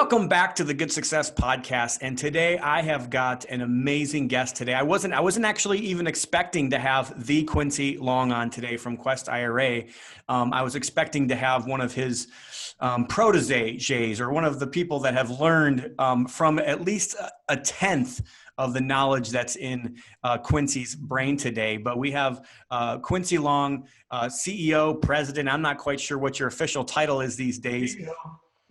Welcome back to the Good Success Podcast. And today I have got an amazing guest today. I wasn't actually even expecting to have the Quincy Long on today from Quest IRA. I was expecting to have one of his proteges or one of the people that have learned from at least a tenth of the knowledge that's in Quincy's brain today. But we have Quincy Long, CEO, president. I'm not quite sure what your official title is these days.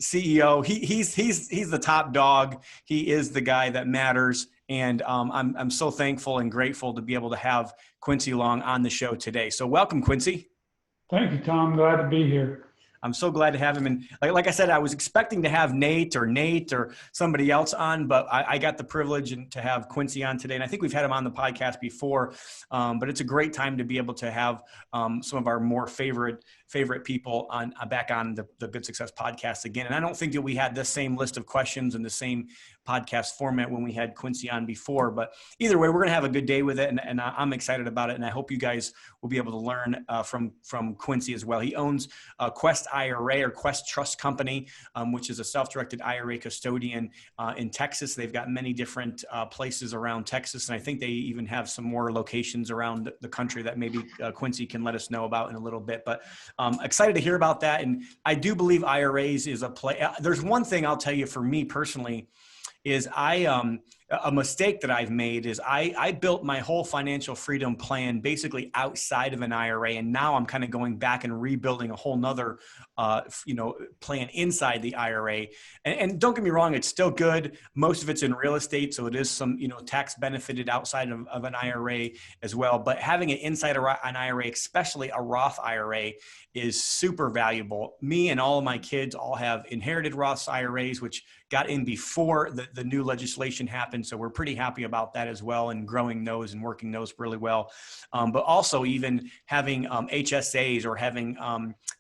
CEO. He's the top dog. He is the guy that matters. And I'm so thankful and grateful to be able to have Quincy Long on the show today. So welcome, Quincy. Thank you, Tom. Glad to be here. I'm so glad to have him. And like I said, I was expecting to have Nate or somebody else on, but I got the privilege to have Quincy on today. And I think we've had him on the podcast before, but it's a great time to be able to have some of our more favorite people back on the Good Success Podcast again. And I don't think that we had the same list of questions and the same podcast format when we had Quincy on before, but either way, we're going to have a good day with it. And I'm excited about it. And I hope you guys will be able to learn from Quincy as well. He owns Quest IRA or Quest Trust Company, which is a self-directed IRA custodian in Texas. They've got many different places around Texas. And I think they even have some more locations around the country that maybe Quincy can let us know about in a little bit. But excited to hear about that. And I do believe IRAs is a play. There's one thing I'll tell you for me personally is a mistake that I've made is I built my whole financial freedom plan basically outside of an IRA. And now I'm kind of going back and rebuilding a whole nother, plan inside the IRA. And don't get me wrong, it's still good. Most of it's in real estate. So it is some, tax benefited outside of an IRA as well. But having it inside an IRA, especially a Roth IRA, is super valuable. Me and all of my kids all have inherited Roth IRAs, which got in before the new legislation happened. So we're pretty happy about that as well and growing those and working those really well. But also even having HSAs or having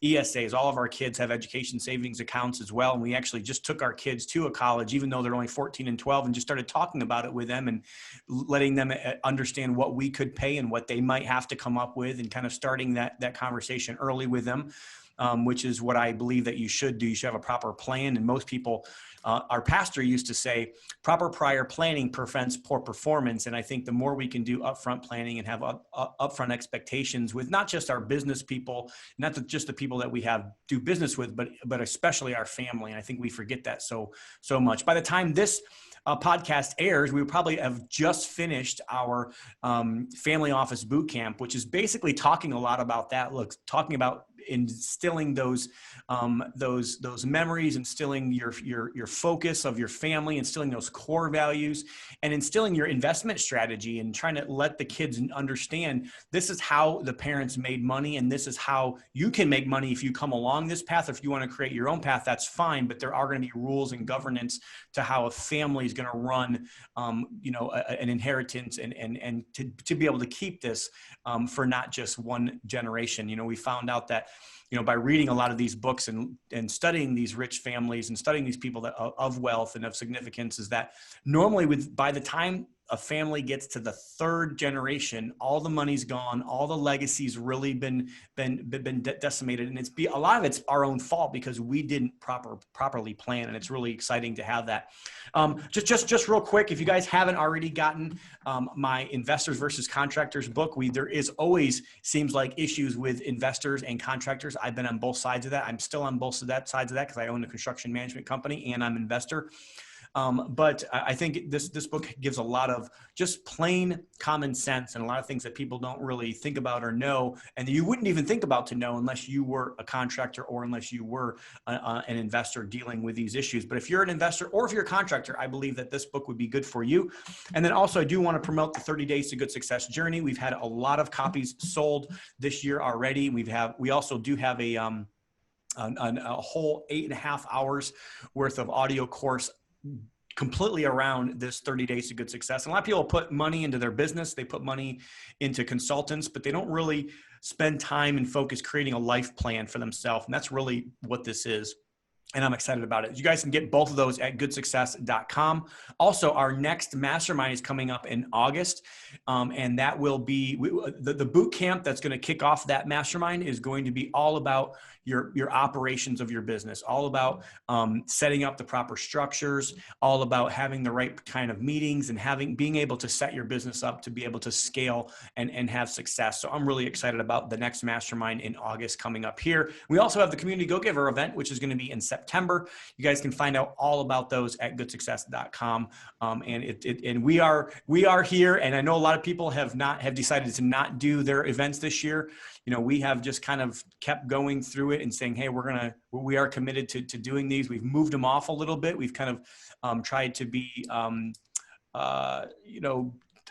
ESAs, all of our kids have education savings accounts as well. And we actually just took our kids to a college, even though they're only 14 and 12, and just started talking about it with them and letting them understand what we could pay and what they might have to come up with and kind of starting that conversation early with them. Which is what I believe that you should do. You should have a proper plan. And most people, our pastor used to say, proper prior planning prevents poor performance. And I think the more we can do upfront planning and have upfront expectations with not just our business people, not just the people that we do business with, but especially our family. And I think we forget that so much. By the time this podcast airs, we will probably have just finished our family office boot camp, which is basically talking a lot about that. Look, talking about instilling those memories, instilling your focus of your family, instilling those core values, and instilling your investment strategy, and trying to let the kids understand this is how the parents made money, and this is how you can make money if you come along this path. If you want to create your own path, that's fine, but there are going to be rules and governance to how a family is going to run, an inheritance, and to be able to keep this for not just one generation. We found out that by reading a lot of these books and studying these rich families and studying these people that of wealth and of significance, is that normally by the time a family gets to the third generation, all the money's gone, all the legacy's really been decimated, and a lot of it's our own fault because we didn't properly plan, and it's really exciting to have that. Just real quick, if you guys haven't already gotten my Investors versus Contractors book, there is always seems like issues with investors and contractors. I've been on both sides of that. I'm still on both sides of that because I own a construction management company and I'm an investor. But I think this book gives a lot of just plain common sense and a lot of things that people don't really think about or know, and you wouldn't even think about to know unless you were a contractor or unless you were an investor dealing with these issues. But if you're an investor or if you're a contractor, I believe that this book would be good for you. And then also I do want to promote the 30 Days to Good Success journey. We've had a lot of copies sold this year already. We also do have a whole 8.5 hours worth of audio course completely around this 30 Days to Good Success. And a lot of people put money into their business. They put money into consultants, but they don't really spend time and focus creating a life plan for themselves. And that's really what this is. and I'm excited about it. You guys can get both of those at goodsuccess.com. Also, our next mastermind is coming up in August. And that will be the boot camp that's going to kick off that mastermind is going to be all about your operations of your business, all about setting up the proper structures, all about having the right kind of meetings and being able to set your business up to be able to scale and have success. So I'm really excited about the next mastermind in August coming up here. We also have the Community Go-Giver event, which is going to be in September. You guys can find out all about those at goodsuccess.com. And we are here. And I know a lot of people have decided to not do their events this year. We have just kind of kept going through it and saying, hey, we are committed to doing these. We've moved them off a little bit. We've kind of tried to be,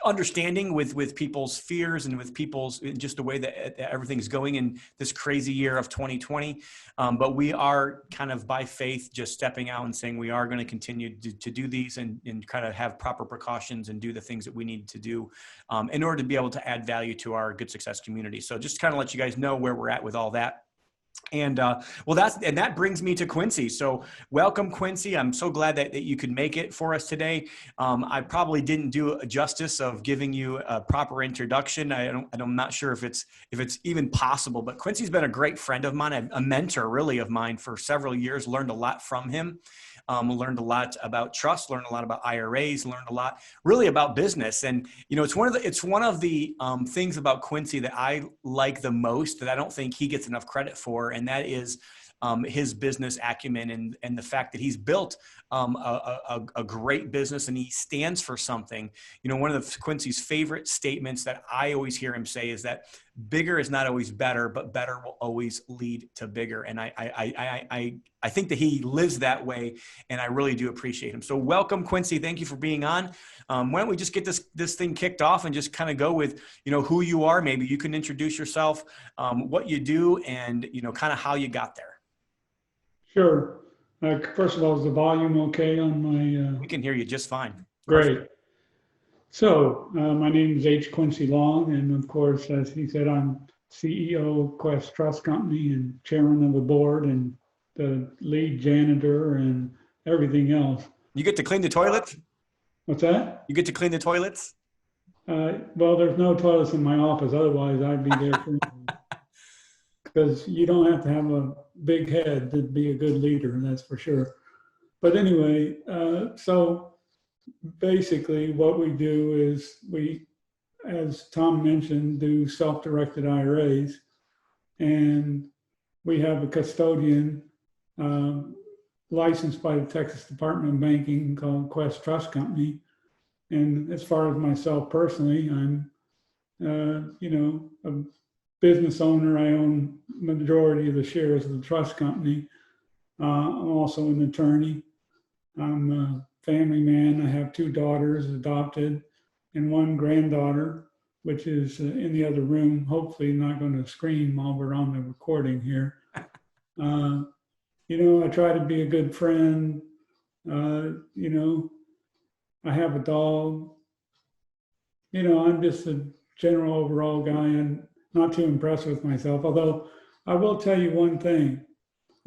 understanding with people's fears and with people's just the way that everything's going in this crazy year of 2020. But we are kind of by faith just stepping out and saying we are going to continue to do these and kind of have proper precautions and do the things that we need to do in order to be able to add value to our Good Success community. So just kind of let you guys know where we're at with all that. And that brings me to Quincy. So welcome, Quincy. I'm so glad that you could make it for us today. I probably didn't do a justice of giving you a proper introduction. I'm not sure if it's even possible, but Quincy's been a great friend of mine, a mentor really of mine for several years, learned a lot from him. Learned a lot about trust, learned a lot about IRAs, learned a lot really about business. And, it's one of the things about Quincy that I like the most that I don't think he gets enough credit for. And that is his business acumen and the fact that he's built a great business and he stands for something. One of Quincy's favorite statements that I always hear him say is that bigger is not always better, but better will always lead to bigger. And I think that he lives that way, and I really do appreciate him. So welcome, Quincy. Thank you for being on. Why don't we just get this thing kicked off and just kind of go with, who you are. Maybe you can introduce yourself, what you do, and, kind of how you got there. Sure. First of all, is the volume okay on my? We can hear you just fine. Great. Perfect. So my name is H. Quincy Long, and of course, as he said, I'm CEO of Quest Trust Company and chairman of the board and the lead janitor and everything else. You get to clean the toilets? What's that? You get to clean the toilets? Well, there's no toilets in my office. Otherwise, I'd be there because you don't have to have a big head to be a good leader, that's for sure. But anyway, so basically what we do is we, as Tom mentioned, do self-directed IRAs, and we have a custodian licensed by the Texas Department of Banking called Quest Trust Company. And as far as myself personally, I'm, a business owner. I own majority of the shares of the trust company. I'm also an attorney. I'm a family man. I have 2 daughters adopted and 1 granddaughter, which is in the other room, hopefully not going to scream while we're on the recording here. I try to be a good friend. I have a dog. I'm just a general overall guy and not too impressed with myself. Although I will tell you one thing,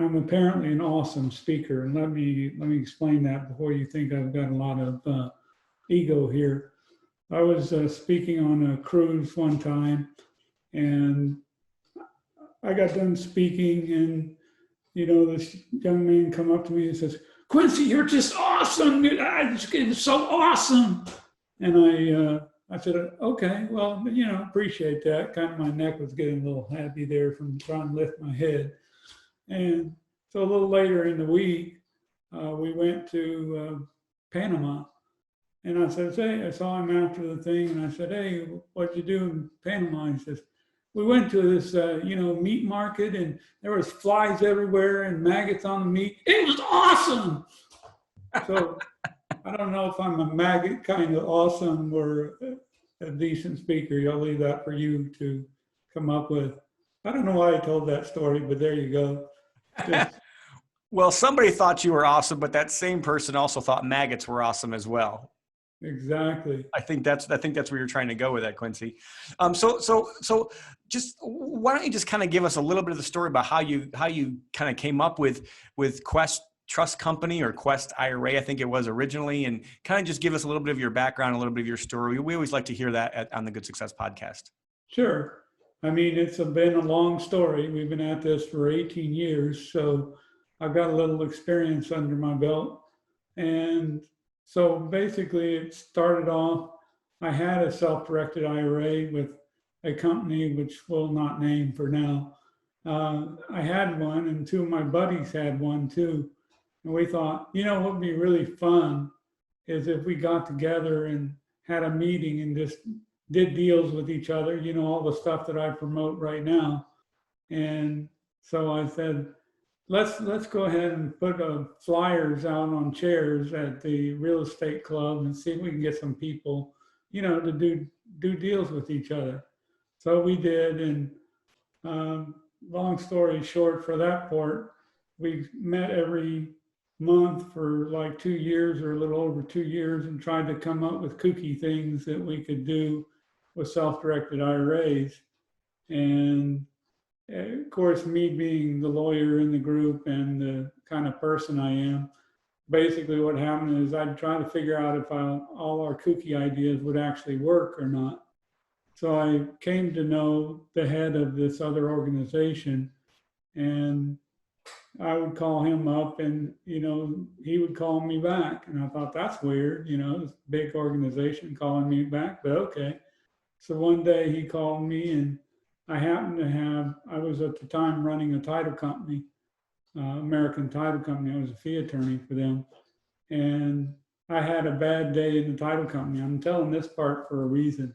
I'm apparently an awesome speaker. And let me explain that before you think I've got a lot of ego here. I was speaking on a cruise one time, and I got done speaking, and this young man come up to me and says, "Quincy, you're just awesome. It was so awesome." And I said, "Okay, well, appreciate that." Kind of my neck was getting a little happy there from trying to lift my head. And so a little later in the week, we went to Panama. And I said, "Hey," I saw him after the thing, and I said, "Hey, what'd you do in Panama?" He says, "We went to this, meat market, and there was flies everywhere and maggots on the meat. It was awesome." So I don't know if I'm a maggot kind of awesome or a decent speaker. I'll leave that for you to come up with. I don't know why I told that story, but there you go. Well, somebody thought you were awesome, but that same person also thought maggots were awesome as well. exactly. I think that's where you're trying to go with that, Quincy. So just why don't you just kind of give us a little bit of the story about how you kind of came up with Quest Trust Company or Quest IRA, I think it was originally, and kind of just give us a little bit of your background, a little bit of your story. We always like to hear that on the Good Success podcast. Sure. I mean, it's been a long story. We've been at this for 18 years, so I've got a little experience under my belt. And so basically, it started off, I had a self-directed IRA with a company which we'll not name for now. I had one, and two of my buddies had one too. And we thought, what would be really fun is if we got together and had a meeting and just did deals with each other, all the stuff that I promote right now. And so I said, let's go ahead and put flyers out on chairs at the real estate club and see if we can get some people, to do deals with each other. So we did, and long story short, for that part, we met every month for like 2 years or a little over 2 years and tried to come up with kooky things that we could do with self-directed IRAs. And of course, me being the lawyer in the group and the kind of person I am, basically what happened is I'd try to figure out if all our kooky ideas would actually work or not. So I came to know the head of this other organization, and I would call him up and, he would call me back. And I thought, that's weird, this big organization calling me back, but okay. So one day he called me, and I was at the time running a title company, American Title Company. I was a fee attorney for them. And I had a bad day in the title company. I'm telling this part for a reason.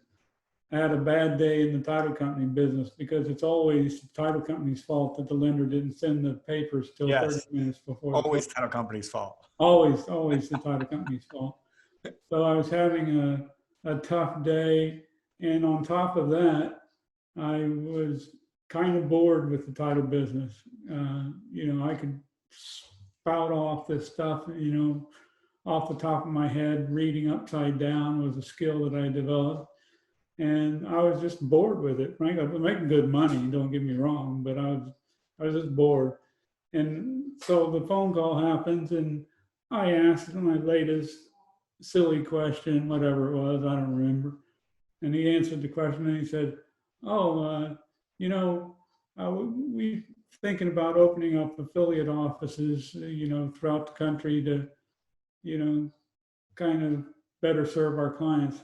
I had a bad day in the title company business because it's always the title company's fault that the lender didn't send the papers till 30 minutes before. Always title company's fault. Always the title company's fault. So I was having a tough day. And on top of that, I was kind of bored with the title business. I could spout off this stuff, off the top of my head. Reading upside down was a skill that I developed. And I was just bored with it. Frankly, I was making good money, don't get me wrong, but I was just bored. And so the phone call happens, and I asked my latest silly question, whatever it was, I don't remember. And he answered the question, and he said, we thinking about opening up affiliate offices, throughout the country to, kind of better serve our clients.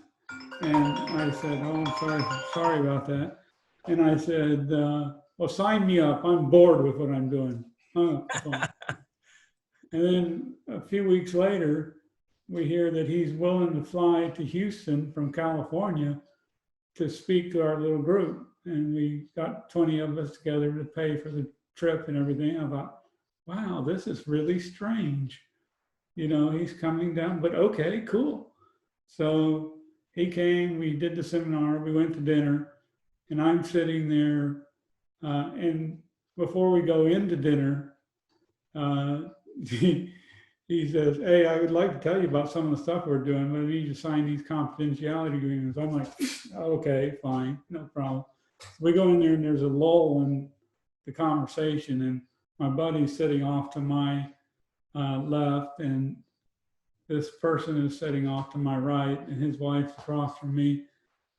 And I said, oh, I'm sorry about that. And I said, well, sign me up. I'm bored with what I'm doing. And then a few weeks later, we hear that he's willing to fly to Houston from California to speak to our little group. And we got 20 of us together to pay for the trip and everything. I thought, wow, this is really strange. He's coming down, but okay, cool. So he came, we did the seminar, we went to dinner, and I'm sitting there. And before we go into dinner, he says, hey, I would like to tell you about some of the stuff we're doing, but we need to sign these confidentiality agreements. I'm like, okay, fine, no problem. We go in there, and there's a lull in the conversation, and my buddy's sitting off to my left, and this person is sitting off to my right, and his wife's across from me.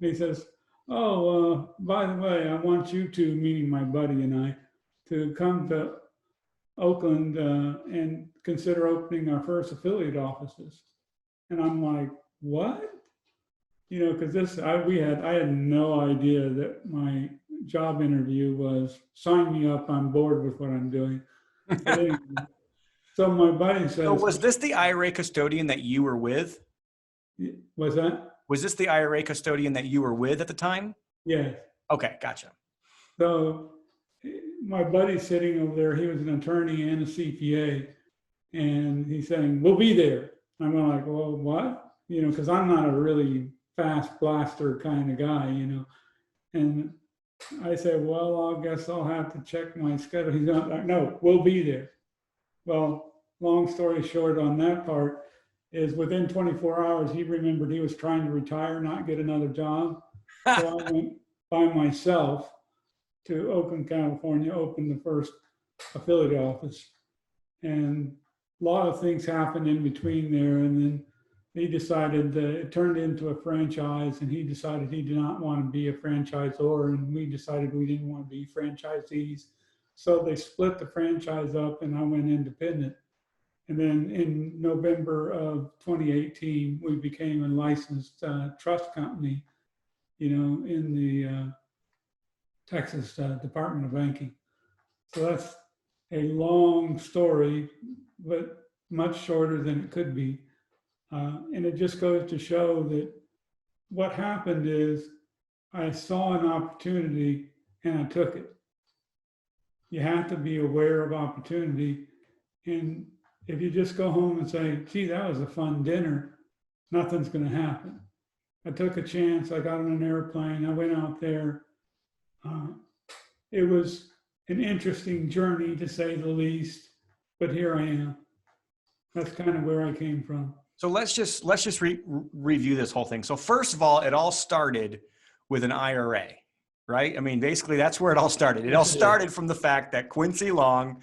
And he says, oh, by the way, I want you two, meaning my buddy and I, to come to Oakland and consider opening our first affiliate offices. And I'm like, what? Because I had no idea that my job interview was sign me up, I'm bored with what I'm doing. Anyway, so my buddy says, so was this the IRA custodian that you were with? Was that? Was this the IRA custodian that you were with at the time? Yes. Okay, gotcha. So my buddy's sitting over there. He was an attorney and a CPA. And he's saying, we'll be there. I'm like, well, what? Because I'm not a really fast blaster kind of guy, And I said, well, I guess I'll have to check my schedule. He's not like, no, we'll be there. Well, long story short on that part, is within 24 hours, he remembered he was trying to retire, not get another job. So I went by myself to Oakland, California, opened the first affiliate office. And a lot of things happened in between there. And then he decided that it turned into a franchise, and he decided he did not want to be a franchisor. And we decided we didn't want to be franchisees. So they split the franchise up and I went independent. And then in November of 2018, we became a licensed trust company, in the Texas Department of Banking. So that's a long story, but much shorter than it could be. And it just goes to show that what happened is I saw an opportunity and I took it. You have to be aware of opportunity. And if you just go home and say, gee, that was a fun dinner, nothing's going to happen. I took a chance. I got on an airplane. I went out there. It was an interesting journey, to say the least, but here I am. That's kind of where I came from. So let's just review this whole thing. So first of all, it all started with an IRA, right? I mean, basically that's where it all started. It all started from the fact that Quincy Long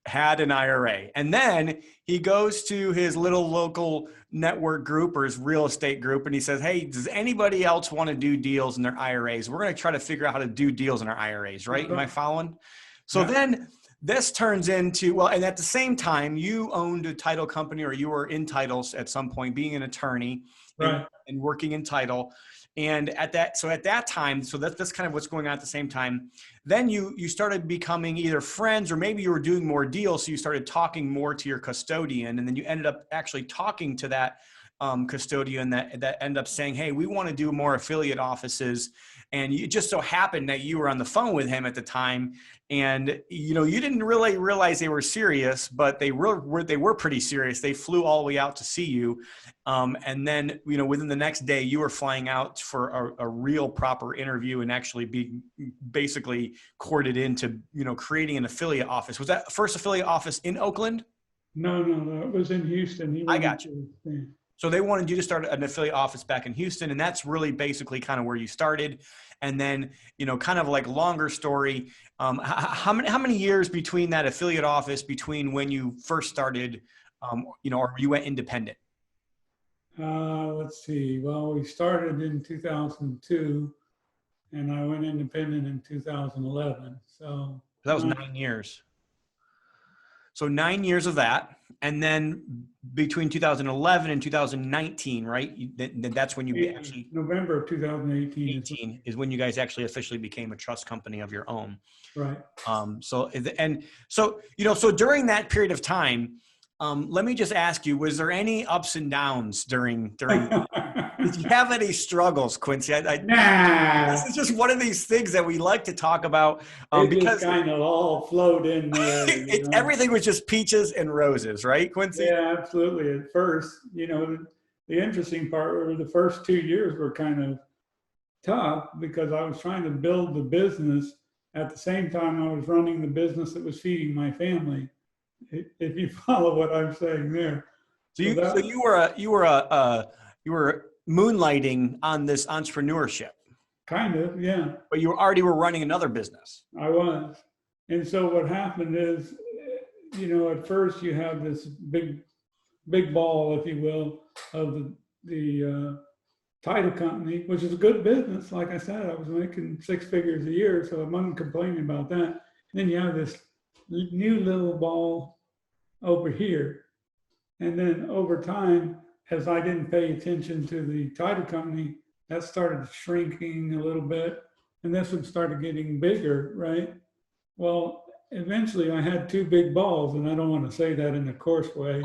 had an IRA, and then he goes to his little local network group or his real estate group, and he says, hey, does anybody else want to do deals in their IRAs? We're going to try to figure out how to do deals in our IRAs, right? Am I following? So then this turns into, well, and at the same time, you owned a title company, or you were in titles at some point, being an attorney, right, and working in title. And at that time, so that's kind of what's going on at the same time. Then you started becoming either friends, or maybe you were doing more deals. So you started talking more to your custodian, and then you ended up actually talking to that custodian that ended up saying, hey, we want to do more affiliate offices. And it just so happened that you were on the phone with him at the time, and you didn't really realize they were serious, but they were pretty serious. They flew all the way out to see you, and then within the next day, you were flying out for a real proper interview and actually be basically courted into creating an affiliate office. Was that first affiliate office in Oakland? No, it was in Houston. I got you. So they wanted you to start an affiliate office back in Houston, and that's really basically kind of where you started. And then, kind of like longer story, how many years between that affiliate office, between when you first started, or you went independent? Let's see. Well, we started in 2002, and I went independent in 2011. So that was 9 years. So 9 years of that. And then between 2011 and 2019, right? That's when you actually... November of 2018 is when you guys actually officially became a trust company of your own. Right. So during that period of time, let me just ask you, was there any ups and downs during did you have any struggles, Quincy? Nah. This is just one of these things that we like to talk about because kind of all flowed in there. Everything was just peaches and roses, right, Quincy? Yeah, absolutely. At first, the interesting part were the first 2 years were kind of tough, because I was trying to build the business at the same time I was running the business that was feeding my family. If you follow what I'm saying there. So you were moonlighting on this entrepreneurship. Kind of, yeah. But you already were running another business. I was. And so what happened is, at first you have this big ball, if you will, of the title company, which is a good business. Like I said, I was making 6 figures a year, so I'm not complaining about that. And then you have this new little ball over here. And then over time, as I didn't pay attention to the title company, that started shrinking a little bit, and this one started getting bigger, right? Well, eventually I had 2 big balls, and I don't want to say that in a coarse way.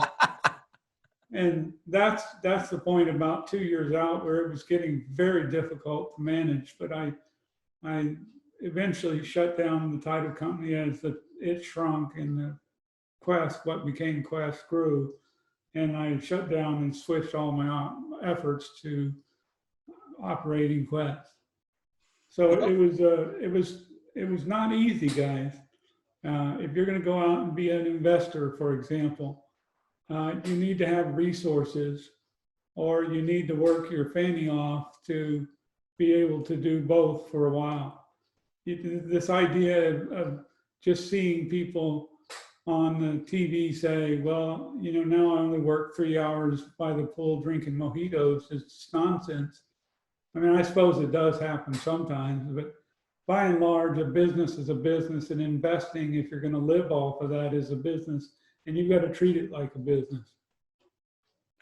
And that's the point about 2 years out, where it was getting very difficult to manage. But I eventually shut down the title company as it shrunk, and the what became Quest grew. And I shut down and switched all my efforts to operating Quest. So it was not easy, guys. If you're going to go out and be an investor, for example, you need to have resources, or you need to work your fanny off to be able to do both for a while. This idea of just seeing people on the TV say, well, now I only work 3 hours by the pool drinking mojitos, it's nonsense. I mean, I suppose it does happen sometimes, but by and large, a business is a business, and investing, if you're going to live off of that, is a business, and you've got to treat it like a business.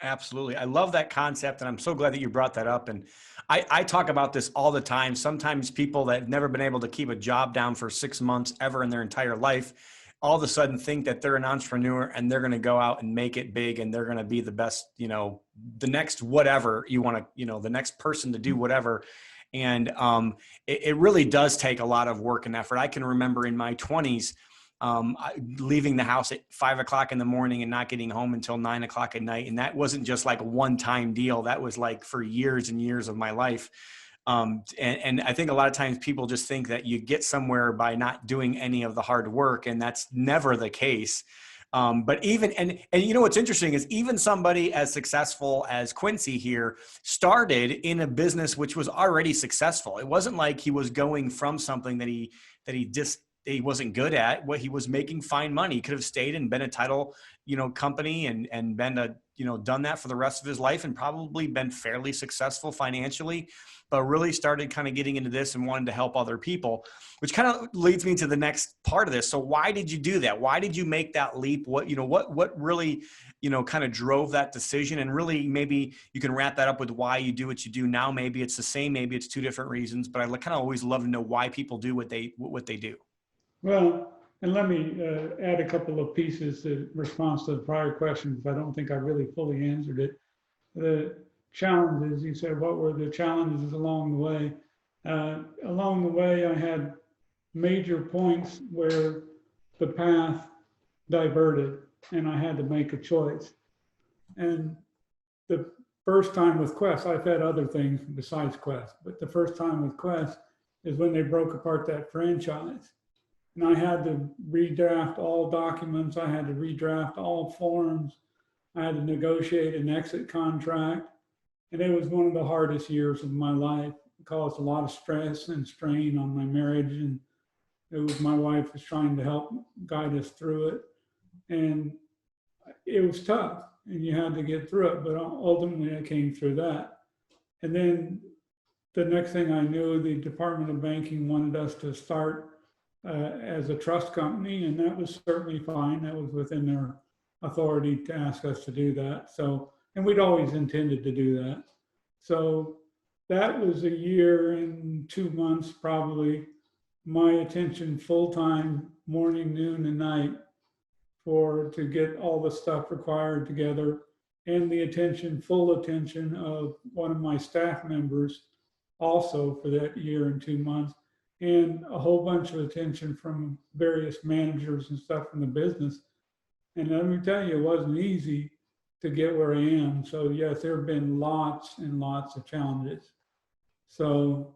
Absolutely. I love that concept. And I'm so glad that you brought that up. And I talk about this all the time. Sometimes people that have never been able to keep a job down for 6 months ever in their entire life, all of a sudden think that they're an entrepreneur and they're going to go out and make it big and they're going to be the best, the next whatever you want to, the next person to do whatever. And it really does take a lot of work and effort. I can remember in my 20s, leaving the house at 5 o'clock in the morning and not getting home until 9 o'clock at night. And that wasn't just like a one-time deal. That was like for years and years of my life. And I think a lot of times people just think that you get somewhere by not doing any of the hard work. And that's never the case. But even, and what's interesting is even somebody as successful as Quincy here started in a business which was already successful. It wasn't like he was going from something that he wasn't good at. What he was making fine money. He could have stayed and been a title, company and been done that for the rest of his life and probably been fairly successful financially, but really started kind of getting into this and wanted to help other people, which kind of leads me to the next part of this. So why did you do that? Why did you make that leap? What really, kind of drove that decision? And really maybe you can wrap that up with why you do what you do now. Maybe it's the same, maybe it's two different reasons, but I kind of always love to know why people do what they do. Well, and let me add a couple of pieces in response to the prior questions. I don't think I really fully answered it. The challenges, you said, what were the challenges along the way? Along the way, I had major points where the path diverted and I had to make a choice. And the first time with Quest, I've had other things besides Quest, but the first time with Quest is when they broke apart that franchise. And I had to redraft all documents. I had to redraft all forms. I had to negotiate an exit contract. And it was one of the hardest years of my life. It caused a lot of stress and strain on my marriage. And it was my wife was trying to help guide us through it. And it was tough and you had to get through it. But ultimately I came through that. And then the next thing I knew, the Department of Banking wanted us to start as a trust company, and that was certainly fine. That was within their authority to ask us to do that. So, and we'd always intended to do that. So that was a year and 2 months, probably, my attention full-time, morning, noon, and night to get all the stuff required together, and the full attention of one of my staff members also for that year and 2 months. And a whole bunch of attention from various managers and stuff from the business. And let me tell you, it wasn't easy to get where I am. So yes, there have been lots and lots of challenges. So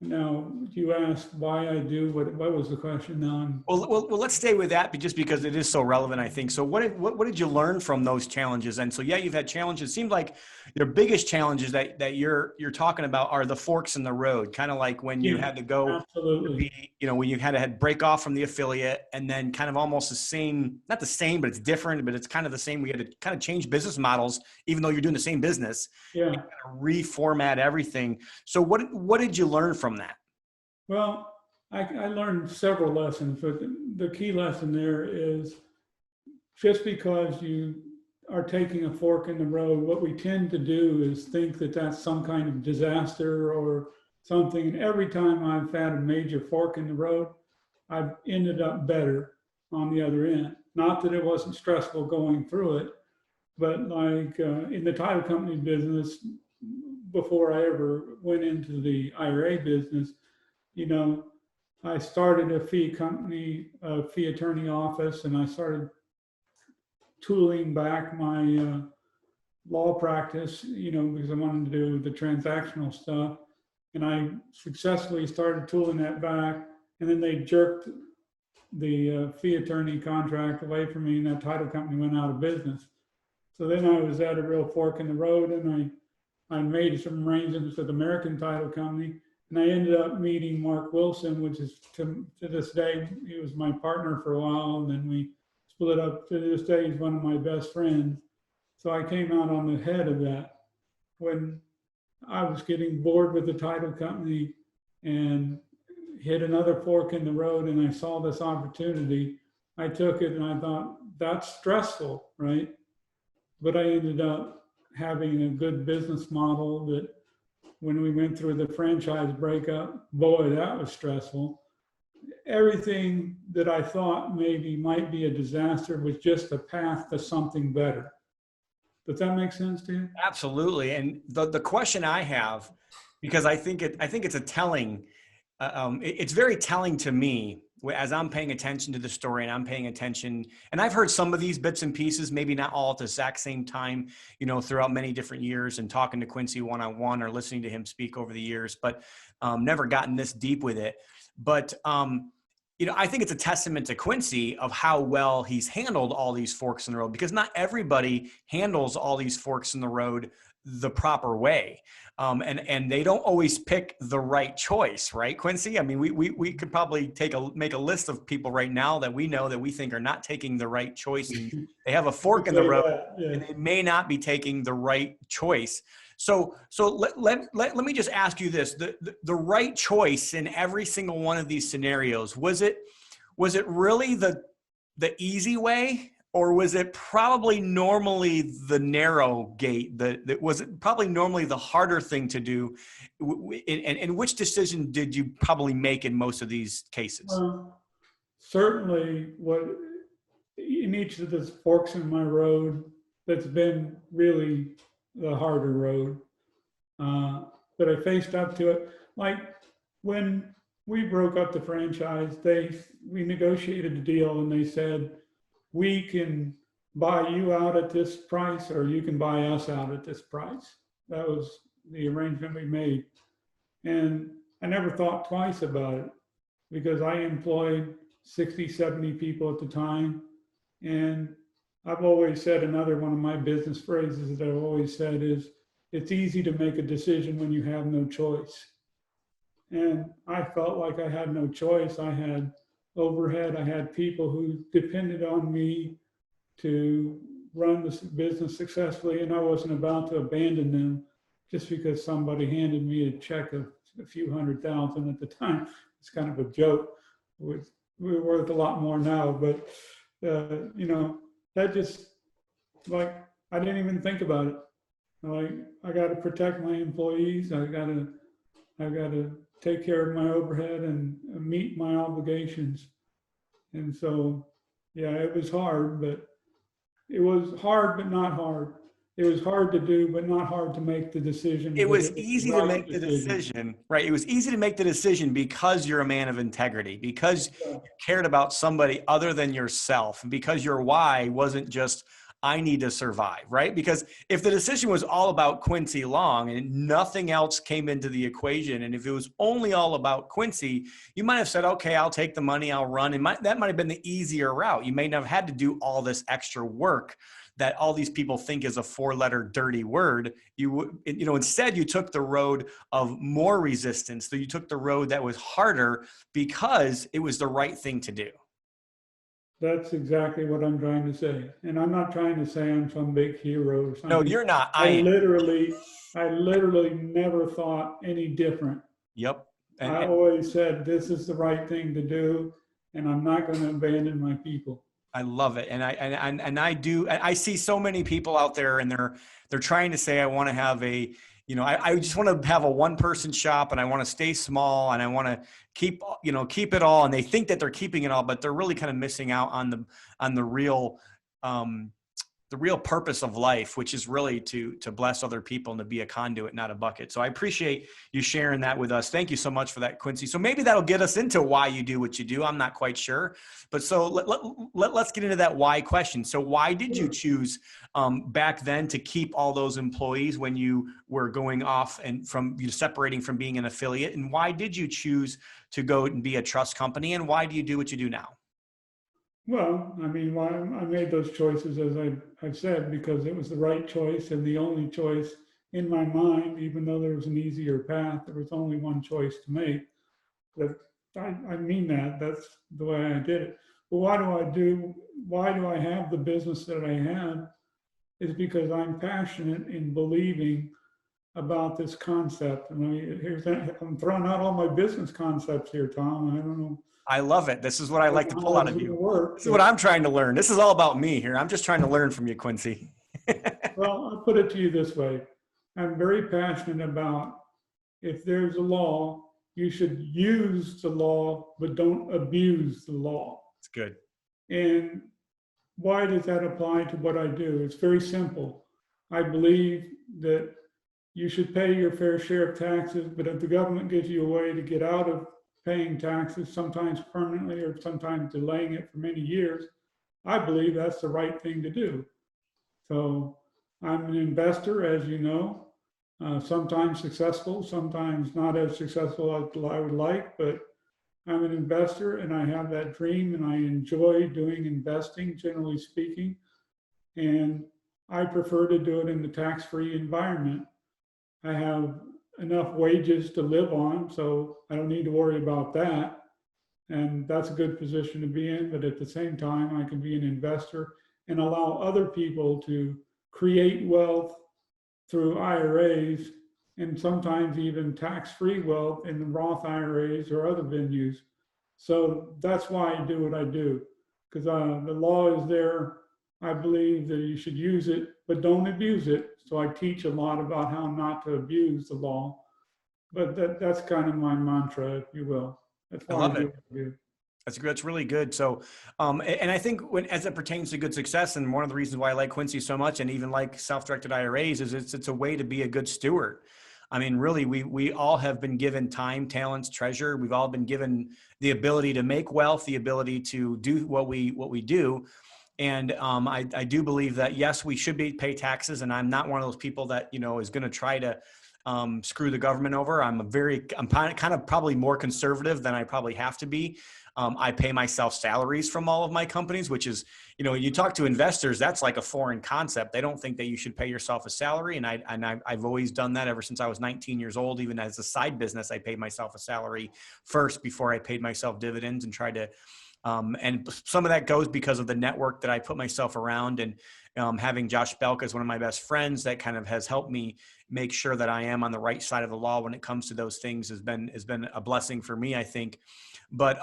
now you asked why I do what was the question now? Well, let's stay with that just because it is so relevant, I think. So what did you learn from those challenges? And so, yeah, you've had challenges. It seems like your biggest challenges that you're talking about are the forks in the road, kind of like when you had to go, absolutely, when you had to break off from the affiliate and then kind of almost the same, not the same, but it's different, but it's kind of the same. We had to kind of change business models, even though you're doing the same business. Yeah. Kind of reformat everything. So what did you learn from that? Well, I learned several lessons, but the key lesson there is just because you are taking a fork in the road, what we tend to do is think that that's some kind of disaster or something. And every time I've had a major fork in the road, I've ended up better on the other end. Not that it wasn't stressful going through it, but like in the title company business, before I ever went into the IRA business, I started a fee company, a fee attorney office, and I started tooling back my law practice, because I wanted to do the transactional stuff. And I successfully started tooling that back. And then they jerked the fee attorney contract away from me, and that title company went out of business. So then I was at a real fork in the road, and I made some arrangements with American Title Company, and I ended up meeting Mark Wilson, which is to this day, he was my partner for a while, and then we split up. To this day, he's one of my best friends. So I came out on the head of that. When I was getting bored with the title company and hit another fork in the road, and I saw this opportunity, I took it and I thought, that's stressful, right? But I ended up having a good business model that when we went through the franchise breakup, boy, that was stressful. Everything that I thought maybe might be a disaster was just a path to something better. Does that make sense to you? Absolutely. And the question I have, because I think it's a telling, it's very telling to me as I'm paying attention to the story, and I'm paying attention, and I've heard some of these bits and pieces, maybe not all at the exact same time, throughout many different years, and talking to Quincy one-on-one or listening to him speak over the years, but never gotten this deep with it. But, I think it's a testament to Quincy of how well he's handled all these forks in the road, because not everybody handles all these forks in the road the proper way. And they don't always pick the right choice, right, Quincy? I mean, we could probably make a list of people right now that we know that we think are not taking the right choice, and they have a fork in the road, and they may not be taking the right choice. So let me just ask you this: the right choice in every single one of these scenarios, was it really the easy way, or was it probably normally the narrow gate? That was it probably normally the harder thing to do? And which decision did you probably make in most of these cases? Certainly, what in each of the forks in my road, that's been really the harder road. But I faced up to it. Like when we broke up the franchise, we negotiated a deal, and they said, we can buy you out at this price, or you can buy us out at this price. That was the arrangement we made. And I never thought twice about it, because I employed 60, 70 people at the time. And I've always said, another one of my business phrases that I've always said is, it's easy to make a decision when you have no choice. And I felt like I had no choice. I had overhead. I had people who depended on me to run this business successfully, and I wasn't about to abandon them just because somebody handed me a check of a few $100,000 at the time. It's kind of a joke. We're worth a lot more now, but that just, like, I didn't even think about it. Like, I got to protect my employees. I got to take care of my overhead and meet my obligations. And so, yeah, it was hard, but not hard. It was hard to do, but not hard to make the decision. It was easy to make the decision, right? It was easy to make the decision because you're a man of integrity, because you cared about somebody other than yourself, and because your why wasn't just, I need to survive, right? Because if the decision was all about Quincy Long and nothing else came into the equation, and if it was only all about Quincy, you might have said, okay, I'll take the money, I'll run. And that might have been the easier route. You may not have had to do all this extra work that all these people think is a 4-letter dirty word. Instead you took the road of more resistance. So you took the road that was harder because it was the right thing to do. That's exactly what I'm trying to say. And I'm not trying to say I'm some big hero or something. No, you're not. I literally never thought any different. Yep. I always said, this is the right thing to do, and I'm not going to abandon my people. I love it. And I see so many people out there, and they're trying to say, I want to have I just want to have a 1-person shop, and I want to stay small, and I want to keep it all. And they think that they're keeping it all, but they're really kind of missing out on the real purpose of life, which is really to bless other people and to be a conduit, not a bucket. So I appreciate you sharing that with us. Thank you so much for that, Quincy. So maybe that'll get us into why you do what you do. I'm not quite sure, but so let's get into that why question. So why did you choose back then to keep all those employees when you were going off and separating from being an affiliate? And why did you choose to go and be a trust company? And why do you do what you do now? Well, I mean, why I made those choices, as I've said, because it was the right choice and the only choice in my mind, even though there was an easier path, there was only one choice to make. That I mean that. That's the way I did it. But why do I have the business that I have? Is because I'm passionate in believing about this concept. And I'm throwing out all my business concepts here, Tom. I don't know I love it. This is what I like to pull how out it's of going to you. work, This is what but I'm trying to learn. This is all about me here. I'm just trying to learn from you, Quincy. well, I'll put it to you this way. I'm very passionate about if there's a law, you should use the law, but don't abuse the law. It's good. And why does that apply to what I do? It's very simple. I believe that you should pay your fair share of taxes, but if the government gives you a way to get out of paying taxes, sometimes permanently or sometimes delaying it for many years, I believe that's the right thing to do. So I'm an investor, as you know, sometimes successful, sometimes not as successful as I would like, but I'm an investor and I have that dream and I enjoy doing investing, generally speaking. And I prefer to do it in the tax-free environment. I have enough wages to live on, so I don't need to worry about that. And that's a good position to be in. But at the same time, I can be an investor and allow other people to create wealth through IRAs and sometimes even tax-free wealth in the Roth IRAs or other venues. So that's why I do what I do, because the law is there. I believe that you should use it, but don't abuse it. So I teach a lot about how not to abuse the law. But that's kind of my mantra, if you will. That's I why I love do it. what I do. That's really good. So, and I think when, as it pertains to good success, and one of the reasons why I like Quincy so much, and even like self-directed IRAs, is it's a way to be a good steward. I mean, really, we all have been given time, talents, treasure. We've all been given the ability to make wealth, the ability to do what we do. And I do believe that, yes, we should pay taxes. And I'm not one of those people that, is going to try to screw the government over. I'm kind of probably more conservative than I probably have to be. I pay myself salaries from all of my companies, which is, you talk to investors, that's like a foreign concept. They don't think that you should pay yourself a salary. And I've always done that ever since I was 19 years old. Even as a side business, I paid myself a salary first before I paid myself dividends and tried to, and some of that goes because of the network that I put myself around, and having Josh Belk as one of my best friends that kind of has helped me make sure that I am on the right side of the law when it comes to those things has been a blessing for me, I think. But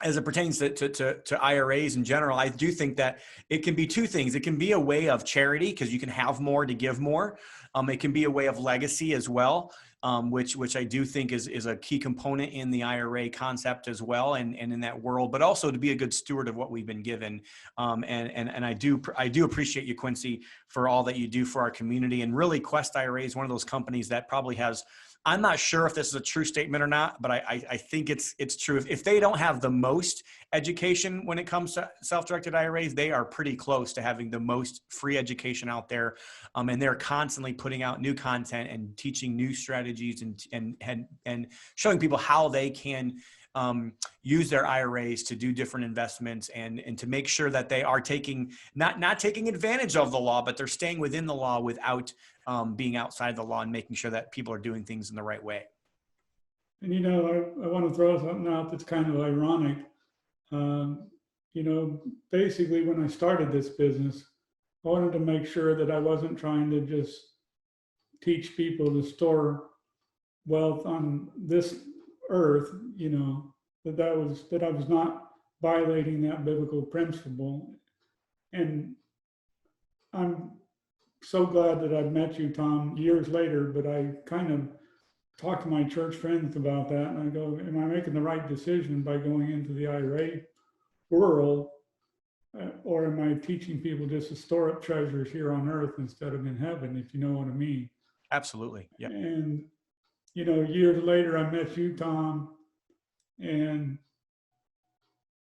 as it pertains to IRAs in general, I do think that it can be two things. It can be a way of charity because you can have more to give more. It can be a way of legacy as well, which I do think is a key component in the IRA concept as well, and in that world, but also to be a good steward of what we've been given. And I do appreciate you, Quincy, for all that you do for our community. And really, Quest IRA is one of those companies that probably has, I'm not sure if this is a true statement or not, but I think it's true. If they don't have the most education when it comes to self-directed IRAs, they are pretty close to having the most free education out there. And they're constantly putting out new content and teaching new strategies and showing people how they can use their IRAs to do different investments and to make sure that they are taking not taking advantage of the law, but they're staying within the law without being outside the law, and making sure that people are doing things in the right way. And I want to throw something out that's kind of ironic. Um, basically, when I started this business, I wanted to make sure that I wasn't trying to just teach people to store wealth on this earth, that I was not violating that biblical principle. And I'm so glad that I've met you, Tom, years later, but I kind of talk to my church friends about that. And I go, am I making the right decision by going into the IRA world? Or am I teaching people just to store up treasures here on earth instead of in heaven, if you know what I mean? Absolutely. Yeah. And, years later, I met you, Tom, and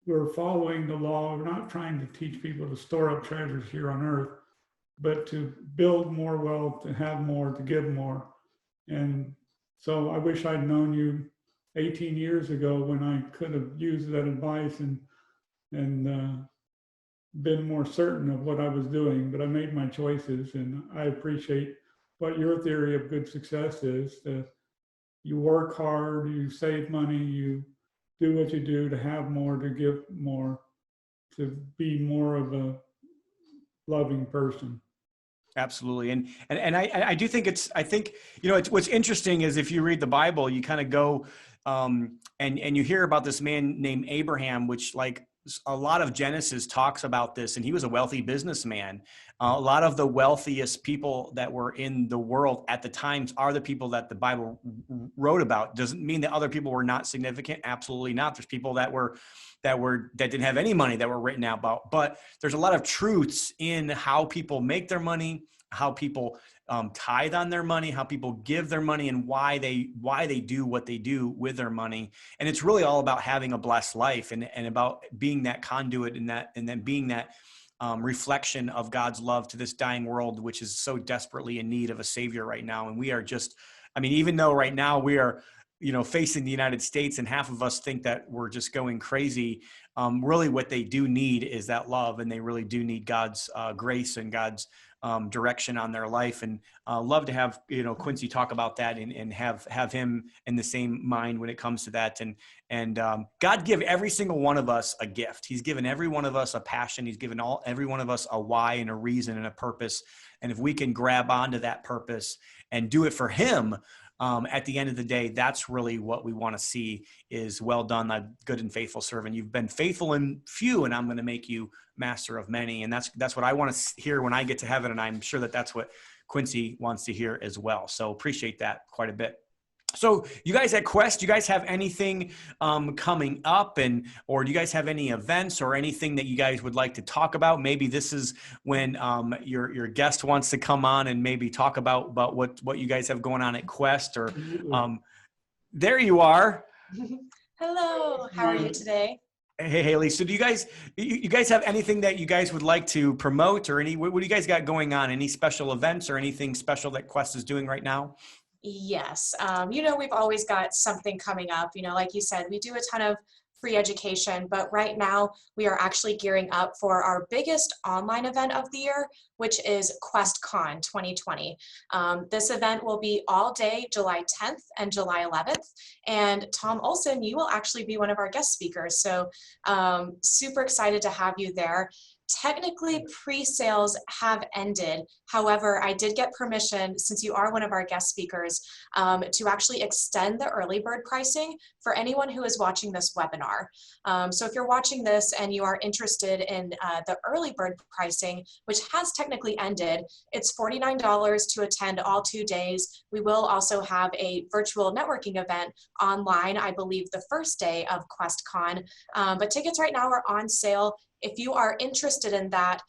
we're following the law. We're not trying to teach people to store up treasures here on earth, but to build more wealth, to have more, to give more. And so I wish I'd known you 18 years ago when I could have used that advice and and been more certain of what I was doing, but I made my choices, and I appreciate what your theory of good success is. That you work hard, you save money, you do what you do to have more, to give more, to be more of a loving person. Absolutely. And I do think I think, it's what's interesting is if you read the Bible, you kind of go, and you hear about this man named Abraham, which like a lot of Genesis talks about this, and he was a wealthy businessman. A lot of the wealthiest people that were in the world at the times are the people that the Bible wrote about. Doesn't mean that other people were not significant. Absolutely not. There's people that didn't have any money that were written about, but there's a lot of truths in how people make their money, how people tithe on their money, how people give their money, and why they do what they do with their money. And it's really all about having a blessed life and about being that conduit and then being that reflection of God's love to this dying world, which is so desperately in need of a savior right now. And we are just, even though right now we are, facing the United States and half of us think that we're just going crazy, really what they do need is that love, and they really do need God's grace and God's direction on their life. And love to have, Quincy talk about that and have him in the same mind when it comes to that. And God give every single one of us a gift. He's given every one of us a passion. He's given every one of us a why and a reason and a purpose. And if we can grab onto that purpose and do it for him, at the end of the day, that's really what we want to see is, well done, thy good and faithful servant. You've been faithful in few, and I'm going to make you master of many. And that's what I want to hear when I get to heaven. And I'm sure that that's what Quincy wants to hear as well. So appreciate that quite a bit. So you guys at Quest, do you guys have anything coming up, or do you guys have any events or anything that you guys would like to talk about? Maybe this is when your guest wants to come on and maybe talk about what you guys have going on at Quest. Or there you are. Hello, how are you today? Hey, Haley. So do you guys have anything that you guys would like to promote, or what do you guys got going on? Any special events or anything special that Quest is doing right now? Yes, we've always got something coming up. Like you said, we do a ton of free education, but right now we are actually gearing up for our biggest online event of the year, which is QuestCon 2020. This event will be all day, July 10th and July 11th. And Tom Olson, you will actually be one of our guest speakers. So super excited to have you there. Technically, pre-sales have ended. However, I did get permission, since you are one of our guest speakers, to actually extend the early bird pricing for anyone who is watching this webinar. So if you're watching this and you are interested in the early bird pricing, which has technically ended, it's $49 to attend all 2 days. We will also have a virtual networking event online, I believe the first day of QuestCon, but tickets right now are on sale. If you are interested in that,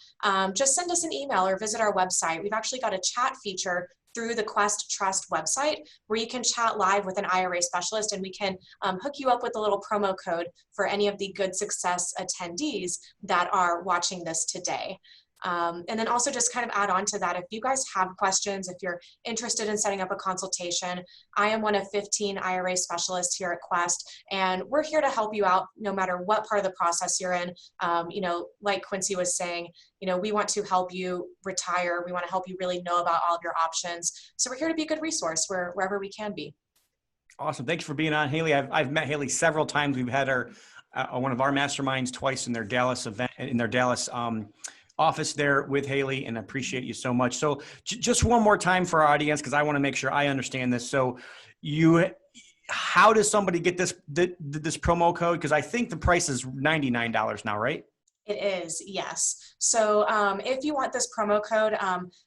just send us an email or visit our website. We've actually got a chat feature through the Quest Trust website where you can chat live with an IRA specialist, and we can hook you up with a little promo code for any of the Good Success attendees that are watching this today. And then also just kind of add on to that, if you guys have questions, if you're interested in setting up a consultation, I am one of 15 IRA specialists here at Quest, and we're here to help you out no matter what part of the process you're in. Like Quincy was saying, we want to help you retire. We want to help you really know about all of your options. So we're here to be a good resource wherever we can be. Awesome. Thanks for being on, Haley. I've met Haley several times. We've had her one of our masterminds twice in their Dallas event, in their Dallas office there with Haley, and I appreciate you so much. So just one more time for our audience, because I want to make sure I understand this. So how does somebody get this promo code? Because I think the price is $99 now, right? It is, yes. So if you want this promo code,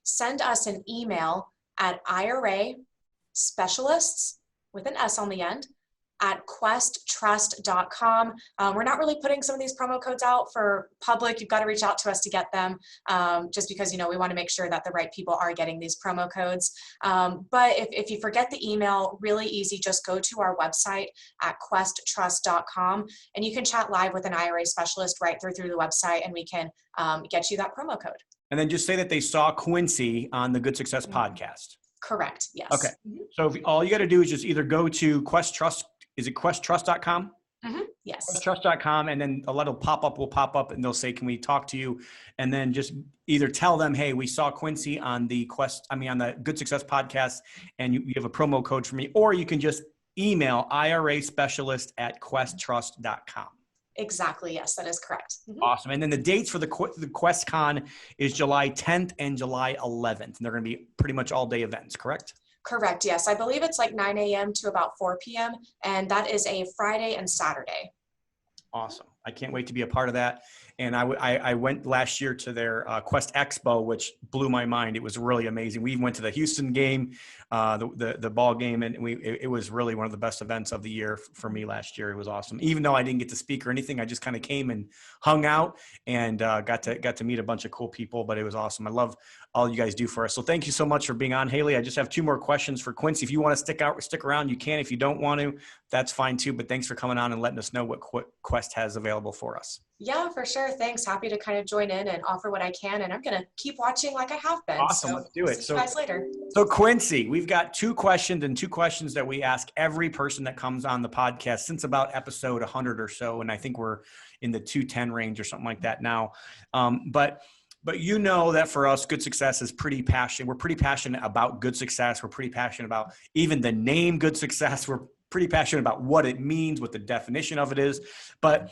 send us an email at IRA specialists with an S on the end at questtrust.com. We're not really putting some of these promo codes out for public. You've got to reach out to us to get them, just because, we want to make sure that the right people are getting these promo codes. But if you forget the email, really easy, just go to our website at questtrust.com, and you can chat live with an IRA specialist right through the website, and we can get you that promo code. And then just say that they saw Quincy on the Good Success podcast. Correct. Yes. Okay. So all you got to do is just either go to Quest Trust. Is it questtrust.com? Mm-hmm. Yes. QuestTrust.com, and then a little pop-up will pop up and they'll say, can we talk to you? And then just either tell them, hey, we saw Quincy on the on the Good Success podcast, and you have a promo code for me, or you can just email iraspecialist@questtrust.com. Exactly. Yes, that is correct. Awesome. And then the dates for the QuestCon is July 10th and July 11th. And they're going to be pretty much all day events, correct? Correct. Yes. I believe it's like 9 a.m. to about 4 p.m. And that is a Friday and Saturday. Awesome. I can't wait to be a part of that. And I went last year to their Quest Expo, which blew my mind. It was really amazing. We went to the Houston game, the ball game, and it was really one of the best events of the year for me last year. It was awesome. Even though I didn't get to speak or anything, I just kind of came and hung out and got to meet a bunch of cool people. But it was awesome. I love all you guys do for us. So thank you so much for being on, Haley. I just have 2 more questions for Quincy. If you want to stick around, you can. If you don't want to, that's fine too. But thanks for coming on and letting us know what Quest has available for us. Yeah, for sure. Thanks. Happy to kind of join in and offer what I can. And I'm going to keep watching like I have been. Awesome. So Let's do it. See you guys later. So Quincy, we've got 2 questions and 2 questions that we ask every person that comes on the podcast since about episode 100 or so. And I think we're in the 210 range or something like that now. But you know that for us, Good Success is pretty passionate. We're pretty passionate about good success. We're pretty passionate about even the name Good Success. We're pretty passionate about what it means, what the definition of it is. But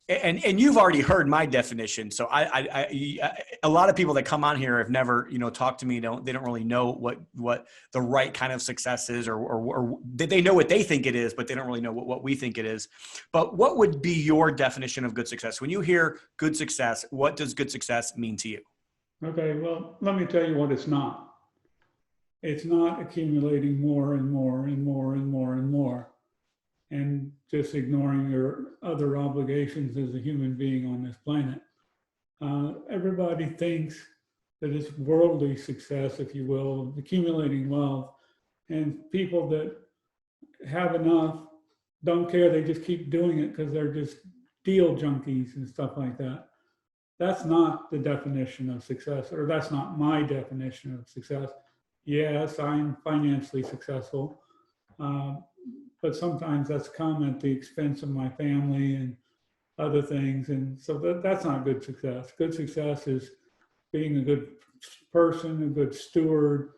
and you've already heard my definition. So a lot of people that come on here have never, talked to me. They don't really know what the right kind of success is, or they know what they think it is, but they don't really know what we think it is. But what would be your definition of good success? When you hear good success, what does good success mean to you? Okay, well, let me tell you what it's not. It's not accumulating more and more and more and more and more, and just ignoring your other obligations as a human being on this planet. Everybody thinks that it's worldly success, if you will, accumulating wealth. And people that have enough don't care. They just keep doing it because they're just deal junkies and stuff like that. That's not the definition of success, or that's not my definition of success. Yes, I'm financially successful. But sometimes that's come at the expense of my family and other things. And so that's not good success. Good success is being a good person, a good steward,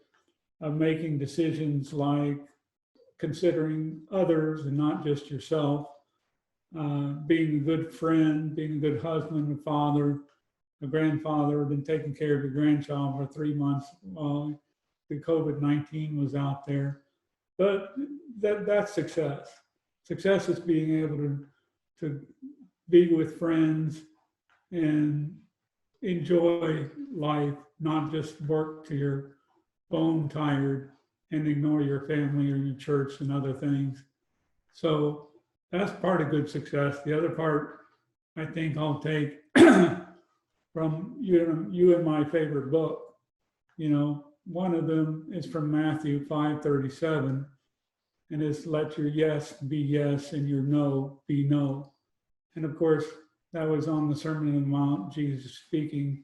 making decisions like considering others and not just yourself, being a good friend, being a good husband, a father, a grandfather, been taking care of your grandchild for 3 months while the COVID-19 was out there. But that's success. Success is being able to be with friends and enjoy life, not just work till you're bone tired and ignore your family or your church and other things. So that's part of good success. The other part, I think I'll take from you and my favorite book. One of them is from Matthew 5:37, and it's let your yes be yes and your no be no. And of course, that was on the Sermon on the Mount, Jesus speaking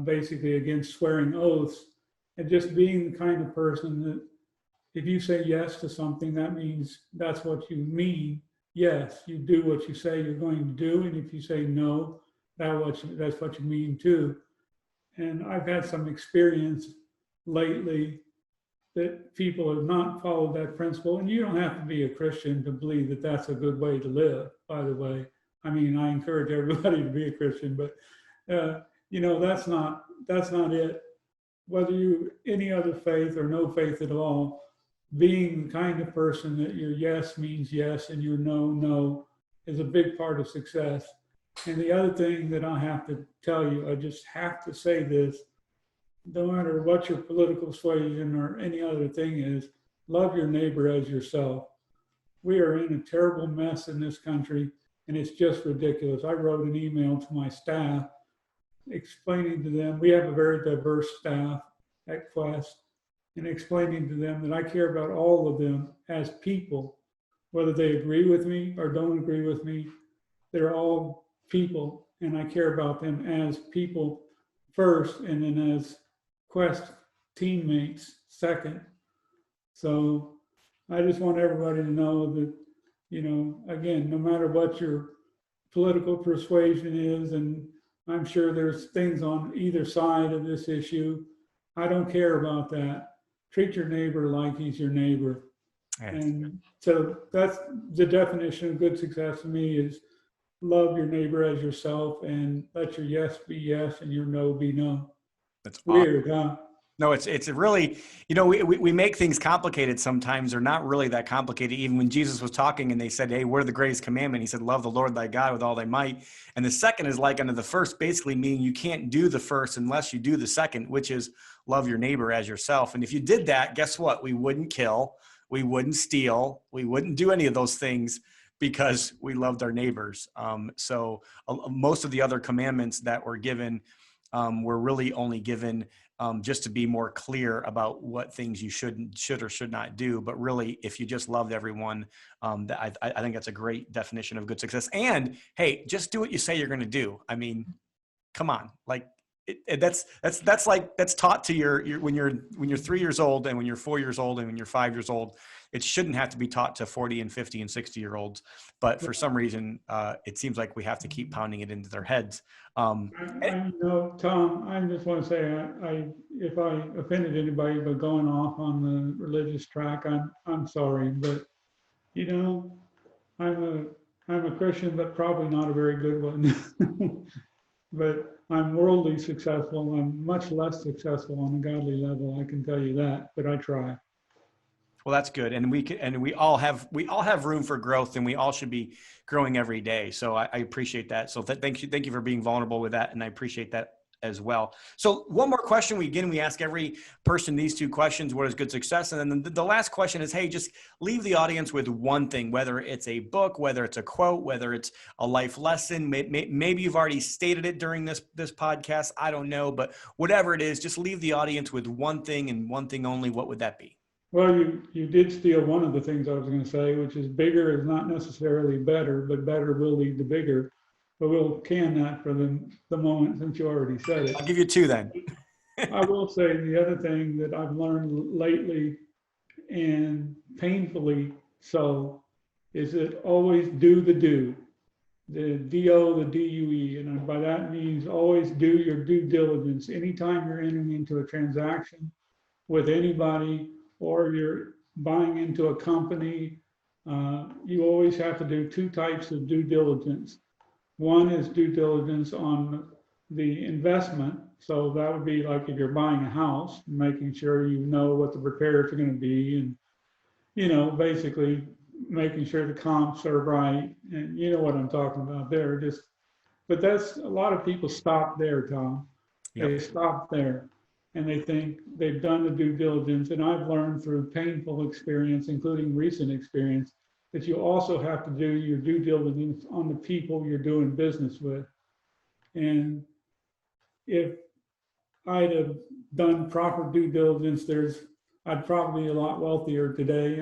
basically against swearing oaths, and just being the kind of person that if you say yes to something, that means that's what you mean. Yes, you do what you say you're going to do, and if you say no, that's what you mean too. And I've had some experience lately that people have not followed that principle. And you don't have to be a Christian to believe that that's a good way to live, by the way. I mean, I encourage everybody to be a Christian, but that's not it. Whether you any other faith or no faith at all, being the kind of person that your yes means yes and your no, no is a big part of success. And the other thing that I have to tell you, I just have to say this, no matter what your political persuasion or any other thing is, love your neighbor as yourself. We are in a terrible mess in this country, and it's just ridiculous. I wrote an email to my staff explaining to them, we have a very diverse staff at Quest, and explaining to them that I care about all of them as people, whether they agree with me or don't agree with me. They're all people, and I care about them as people first, and then as Quest teammates second. So I just want everybody to know that again, no matter what your political persuasion is, and I'm sure there's things on either side of this issue. I don't care about that. Treat your neighbor like he's your neighbor. Yeah. And so that's the definition of good success to me, is love your neighbor as yourself and let your yes be yes and your no be no. That's weird, huh? No, it's a really, we make things complicated sometimes. They're not really that complicated. Even when Jesus was talking and they said, hey, what are the greatest commandment? He said, love the Lord thy God with all thy might. And the second is like unto the first, basically meaning you can't do the first unless you do the second, which is love your neighbor as yourself. And if you did that, guess what? We wouldn't kill, we wouldn't steal, we wouldn't do any of those things because we loved our neighbors. So most of the other commandments that were given were really only given just to be more clear about what things you should or should not do. But really, if you just loved everyone, I think that's a great definition of good success. And hey, just do what you say you're going to do. I mean, come on, like that's taught to your when you're 3 years old and when you're 4 years old and when you're 5 years old. It shouldn't have to be taught to 40 and 50 and 60 year olds, but for some reason, it seems like we have to keep pounding it into their heads. Tom, I just want to say, if I offended anybody by going off on the religious track, I'm sorry, but I'm a Christian, but probably not a very good one. But I'm worldly successful. I'm much less successful on a godly level. I can tell you that, but I try. Well, that's good. And we all have room for growth, and we all should be growing every day. So I appreciate that. So thank you for being vulnerable with that. And I appreciate that as well. So one more question. We ask every person these two questions: what is good success? And then the last question is, hey, just leave the audience with one thing, whether it's a book, whether it's a quote, whether it's a life lesson. Maybe you've already stated it during this podcast. I don't know, but whatever it is, just leave the audience with one thing and one thing only. What would that be? Well, you did steal one of the things I was going to say, which is bigger is not necessarily better, but better will lead to bigger. But we'll can that for the moment, since you already said it. I'll give you two then. I will say the other thing that I've learned lately, and painfully so, is that always do the do. The D-O, the D-U-E. And by that means always do your due diligence. Anytime you're entering into a transaction with anybody, or you're buying into a company, you always have to do two types of due diligence. One is due diligence on the investment. So that would be like if you're buying a house, making sure you know what the repairs are going to be, and basically making sure the comps are right, and you know what I'm talking about there. But that's, a lot of people stop there, Tom. Yep. They stop there. And they think they've done the due diligence. And I've learned through painful experience, including recent experience, that you also have to do your due diligence on the people you're doing business with. And if I'd have done proper due diligence, I'd probably be a lot wealthier today,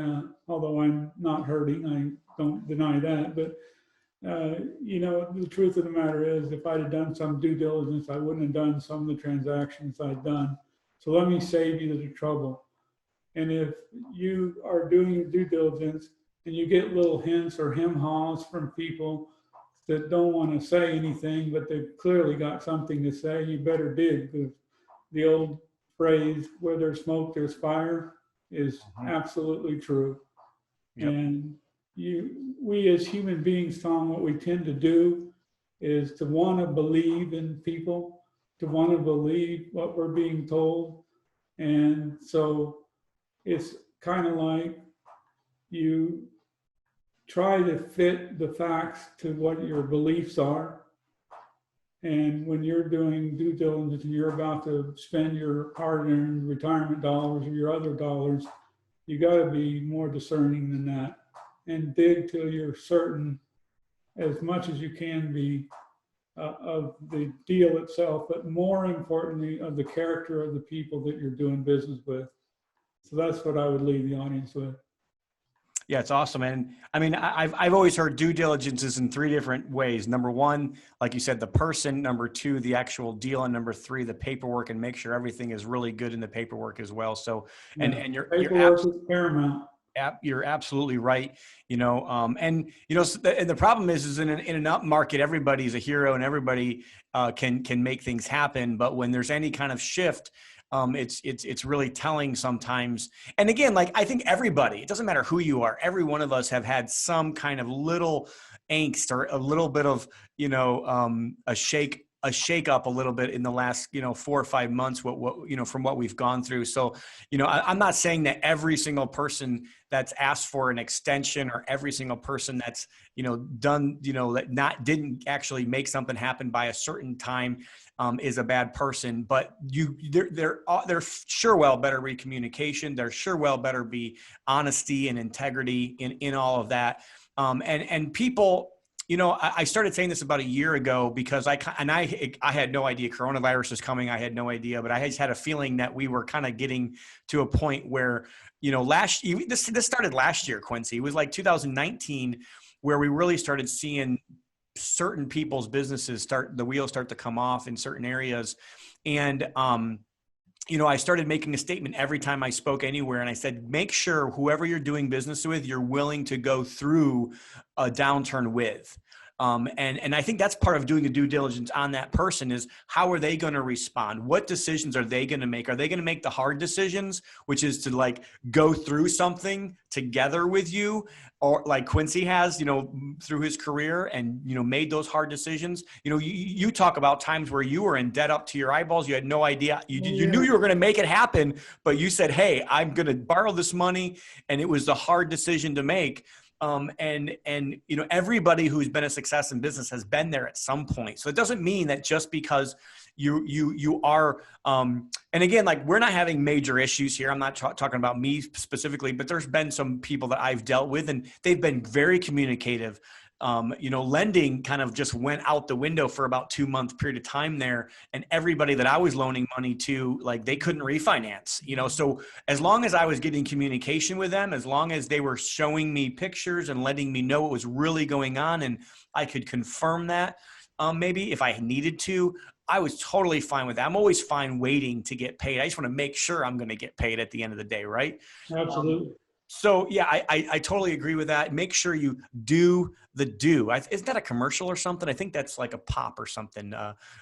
although I'm not hurting. I don't deny that. But the truth of the matter is, if I'd have done some due diligence, I wouldn't have done some of the transactions I'd done. So let me save you the trouble. And if you are doing your due diligence and you get little hints or hem-haws from people that don't want to say anything, but they've clearly got something to say, you better dig. Because the old phrase, where there's smoke, there's fire, is absolutely true. Yep. And we as human beings, Tom, what we tend to do is to want to believe in people, to want to believe what we're being told. And so it's kind of like you try to fit the facts to what your beliefs are. And when you're doing due diligence and you're about to spend your hard-earned retirement dollars or your other dollars, you got to be more discerning than that and dig till you're certain, as much as you can be, of the deal itself, but more importantly, of the character of the people that you're doing business with. So that's what I would leave the audience with. Yeah, it's awesome. And I mean, I've always heard due diligence is in three different ways. Number one, like you said, the person. Number two, the actual deal. And number three, the paperwork, and make sure everything is really good in the paperwork as well. So, and your paperwork is paramount. You're absolutely right. And and the problem is in an up market, everybody's a hero and everybody can make things happen. But when there's any kind of shift, it's really telling sometimes. And again, like I think everybody, it doesn't matter who you are, every one of us have had some kind of little angst or a little bit of, a shake up a little bit in the last, 4 or 5 months, from what we've gone through. So, I'm not saying that every single person that's asked for an extension or every single person that's, done, that didn't actually make something happen by a certain time is a bad person, but there sure well better be communication. There sure well better be honesty and integrity in all of that. And people, I started saying this about a year ago because I had no idea coronavirus was coming. I had no idea, but I just had a feeling that we were kind of getting to a point where, this started last year, Quincy. It was like 2019 where we really started seeing certain people's businesses the wheels start to come off in certain areas. And, I started making a statement every time I spoke anywhere. And I said, make sure whoever you're doing business with, you're willing to go through a downturn with. And I think that's part of doing the due diligence on that person is how are they going to respond? What decisions are they going to make? Are they going to make the hard decisions, which is to like go through something together with you, or like Quincy has, through his career and, made those hard decisions. You talk about times where you were in debt up to your eyeballs. You had no idea. You knew you were going to make it happen, but you said, hey, I'm going to borrow this money. And it was the hard decision to make. And everybody who's been a success in business has been there at some point. So it doesn't mean that just because you are, and again, like we're not having major issues here. I'm not talking about me specifically, but there's been some people that I've dealt with and they've been very communicative. Lending kind of just went out the window for about 2-month period of time there. And everybody that I was loaning money to, like they couldn't refinance, so as long as I was getting communication with them, as long as they were showing me pictures and letting me know what was really going on and I could confirm that, maybe if I needed to, I was totally fine with that. I'm always fine waiting to get paid. I just want to make sure I'm going to get paid at the end of the day. Right. Absolutely. So yeah, I totally agree with that. Make sure you do the do. Isn't that a commercial or something? I think that's like a pop or something.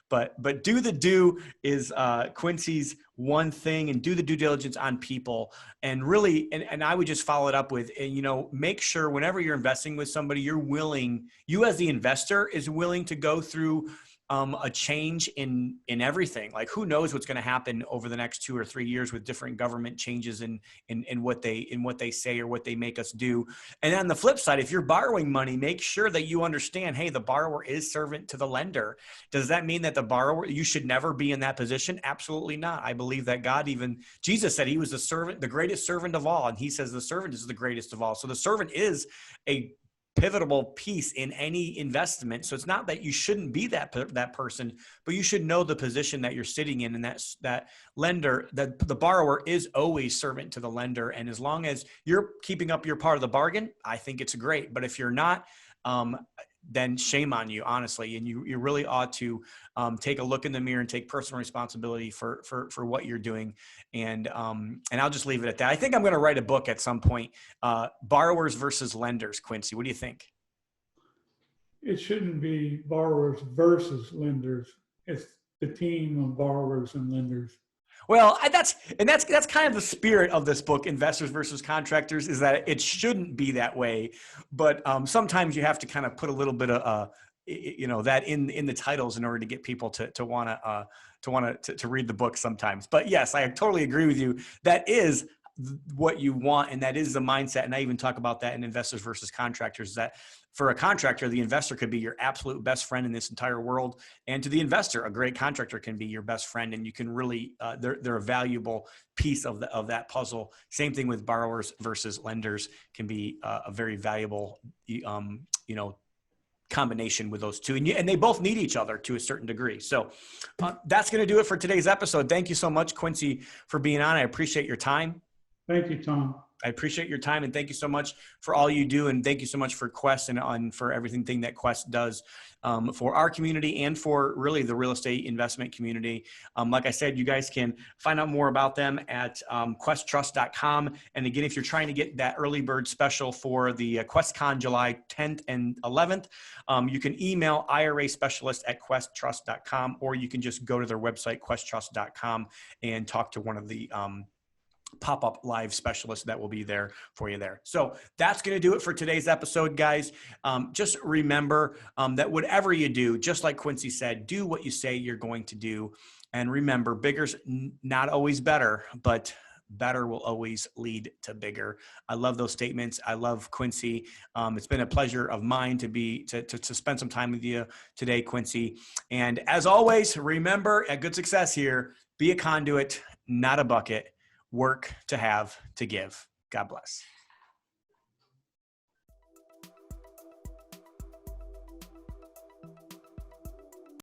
But do the do is Quincy's one thing, and do the due diligence on people. And really, and I would just follow it up with, make sure whenever you're investing with somebody, you as the investor is willing to go through a change in everything. Like who knows what's going to happen over the next 2 or 3 years with different government changes in what they say or what they make us do. And on the flip side, if you're borrowing money, make sure that you understand, hey, the borrower is servant to the lender. Does that mean that you should never be in that position? Absolutely not. I believe that Jesus said he was the greatest servant of all. And he says the servant is the greatest of all. So the servant is a pivotal piece in any investment. So it's not that you shouldn't be that person, but you should know the position that you're sitting in, and that lender, that the borrower is always servant to the lender. And as long as you're keeping up your part of the bargain, I think it's great. But if you're not, then shame on you, honestly. And you really ought to take a look in the mirror and take personal responsibility for what you're doing. And I'll just leave it at that. I think I'm going to write a book at some point, borrowers versus lenders. Quincy, what do you think? It shouldn't be borrowers versus lenders. It's the team of borrowers and lenders. Well, that's kind of the spirit of this book, Investors versus Contractors, is that it shouldn't be that way. But sometimes you have to kind of put a little bit of, that in the titles in order to get people to want to read the book sometimes. But yes, I totally agree with you. That is what you want, and that is the mindset. And I even talk about that in Investors versus Contractors, that for a contractor, the investor could be your absolute best friend in this entire world. And to the investor, a great contractor can be your best friend. And you can really, they're a valuable piece of that puzzle. Same thing with borrowers versus lenders, can be a very valuable, combination with those two. And they both need each other to a certain degree. So that's going to do it for today's episode. Thank you so much, Quincy, for being on. I appreciate your time. Thank you, Tom. I appreciate your time, and thank you so much for all you do. And thank you so much for Quest and for everything that Quest does for our community and for really the real estate investment community. Like I said, you guys can find out more about them at questtrust.com. And again, if you're trying to get that early bird special for the QuestCon July 10th and 11th, you can email IRA specialist at questtrust.com, or you can just go to their website, questtrust.com, and talk to one of the pop-up live specialists that will be there for you there. So that's going to do it for today's episode, guys. Just remember that whatever you do, just like Quincy said, do what you say you're going to do. And remember, bigger's not always better, but better will always lead to bigger. I love those statements. I love Quincy. It's been a pleasure of mine to spend some time with you today, Quincy. And as always, remember, at Good Success here, be a conduit, not a bucket. Work to have to give. God bless.